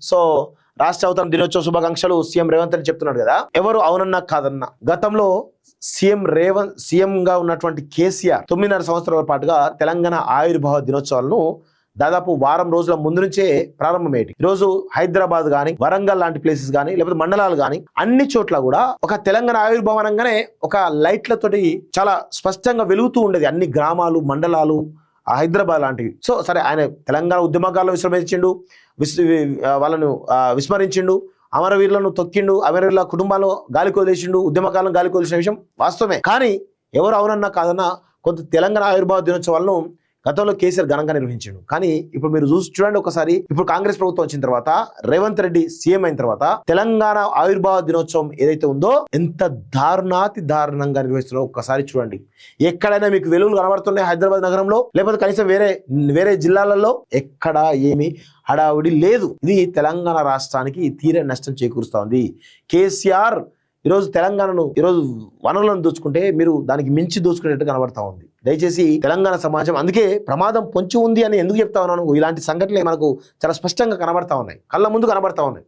So రాష్ట్ర అవతరణ దినోత్సవ శుభాకాంక్షలు సీఎం రేవంత్ రెడ్డి చెప్తున్నాడు కదా. ఎవరు అవునన్నా కాదన్నా గతంలో సీఎం గా ఉన్నటువంటి కేసీఆర్ 9.5 సంవత్సరాల పాటుగా తెలంగాణ ఆవిర్భావ దినోత్సవాలను దాదాపు వారం రోజుల ముందు నుంచే ప్రారంభమయ్యేది. ఈరోజు హైదరాబాద్ కానీ వరంగల్ లాంటి ప్లేసెస్ కానీ లేకపోతే మండలాలు కానీ అన్ని చోట్ల కూడా ఒక తెలంగాణ ఆవిర్భావం అనగానే ఒక లైట్లతోటి చాలా స్పష్టంగా వెలుగుతూ ఉండేది అన్ని గ్రామాలు మండలాలు హైదరాబాద్ లాంటివి. సో సరే, ఆయన తెలంగాణ ఉద్యమకాలను వాళ్ళను విస్మరించిండు, అమరవీరులను తొక్కిండు, అమరవీరుల కుటుంబాలను గాలికి వదిలేసిండు, ఉద్యమకాలను గాలికి వదిలేసిన విషయం వాస్తవమే. కానీ ఎవరు అవునన్నా కాదన్నా కొంత తెలంగాణ ఆవిర్భావ దినోత్సవాలను గతంలో కేసీఆర్ ఘనంగా నిర్వహించాడు. కానీ ఇప్పుడు మీరు చూడండి ఒకసారి, ఇప్పుడు కాంగ్రెస్ ప్రభుత్వం వచ్చిన తర్వాత రేవంత్ రెడ్డి సీఎం అయిన తర్వాత తెలంగాణ ఆవిర్భావ దినోత్సవం ఏదైతే ఉందో ఎంత దారుణంగా నిర్వహిస్తున్నారో ఒక్కసారి చూడండి. ఎక్కడైనా మీకు వెలుగులు కనబడుతున్నాయి హైదరాబాద్ నగరంలో, లేకపోతే కనీసం వేరే జిల్లాలలో ఎక్కడా ఏమి హడావుడి లేదు. ఇది తెలంగాణ రాష్ట్రానికి తీరే నష్టం చేకూరుస్తా ఉంది. కేసీఆర్ ఈరోజు తెలంగాణను ఈరోజు వనరులను దోచుకుంటే మీరు దానికి మించి దోచుకునేట్టు కనబడతా ఉంది. దయచేసి తెలంగాణ సమాజం అందుకే ప్రమాదం పొంచి ఉంది అని ఎందుకు చెప్తా ఉన్నాను, ఇలాంటి సంఘటనలు మనకు చాలా స్పష్టంగా కనబడతా ఉన్నాయి, కళ్ళ ముందు కనబడతా ఉన్నాయి.